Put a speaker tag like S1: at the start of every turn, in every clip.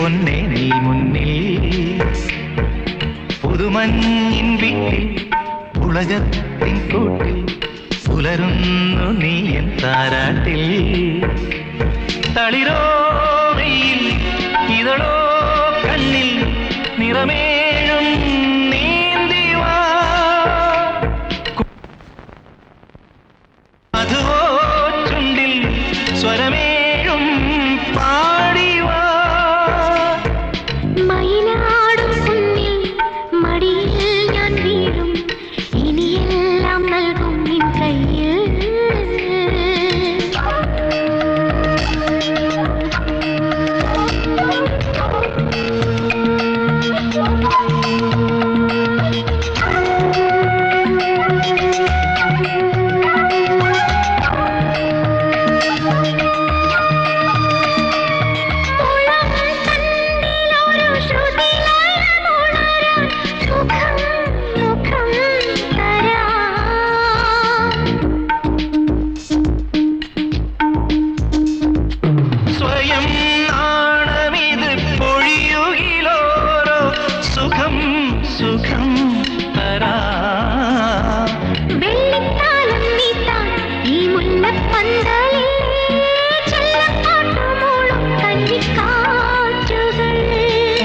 S1: പൊന്നേ നീ മുന്നിൽ പുതുമഞ്ഞിൻ വീട്ടിൽ ഉലകത്തിൻ കൂട്ടിൽ പുലരുന്നു നീ എൻ താരാട്ടിൽ തളിരോ വെയിൽ ഇതളോ കണ്ണിൽ നിറമേഴും നീന്തിവാ മധുവോ ചുണ്ടിൽ സ്വരമേഴും പാടിവാ
S2: മയിലാടും കുന്നിൽ മടിയിൽ ഞാൻ വീഴും ഇനിയെല്ലാം നൽകും നിൻ കയ്യിൽ
S1: സുഖം തരാ
S2: വെള്ളിത്താലം നീത്താൻ ഈ മുല്ലപ്പന്തലിൽ ചെല്ലപ്പാട്ടുമൂളും കന്നിക്കാറ്റുകൾ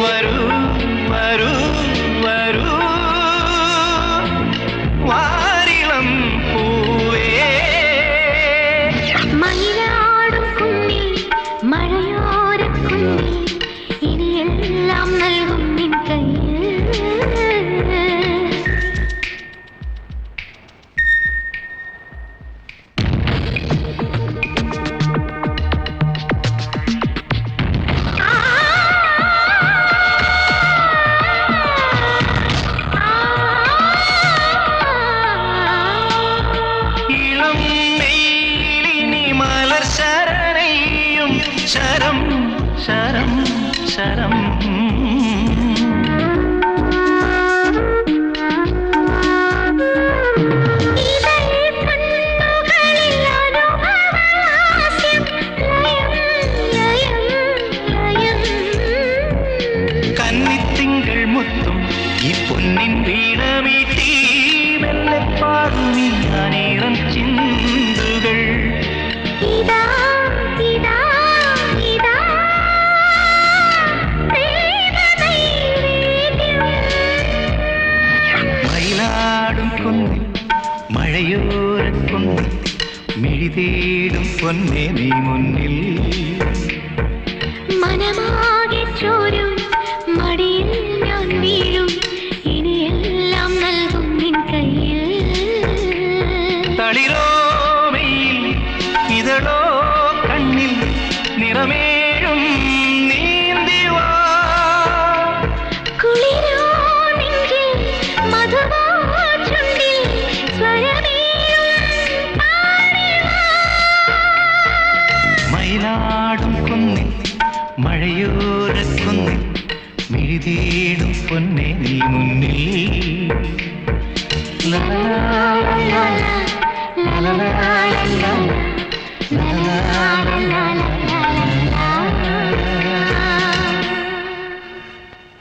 S1: വരൂ വരൂ വരൂ വാരിളം പൂവേ
S2: മയിലാടും കുന്നിൽ മഴയോരക്കുന്നിൽ ഇനിയെല്ലാം നൽകും നിൻ കയ്യിൽ
S1: ശരം ശരം ശരം കന്നിത്തിങ്കൾ മുത്തും ഈ പൊന്നിൻ വീണമീട്ടി മെല്ലെ പാടുമീ അനേകം ചിന്തുകൾ മയിലാടും കുന്നിൽ മഴയോരക്കുന്നിൽ മിഴിതേടും പൊന്നേ നീ മുന്നിൽ
S2: മനമാകെ ചോരും മടിയിൽ ഞാൻ വീഴും ഇനിയെല്ലാം നൽകും നിൻ കയ്യിൽ
S1: തളിരോ വെയിൽ ഇതളോ കണ്ണിൽ നിറമേഴും നീന്തിവാ
S2: കുളിരോ നെഞ്ചിൽ മധുവോ ചുണ്ടിൽ സ്വരമേഴും പാടിവാ
S1: മയിലാടും കുന്നിൽ മഴയോരക്കുന്നിൽ മിഴിതേടും പൊന്നേ നീ മുന്നിൽ ലാ ലാ ലാ ലാ ലാ ലാ ലാ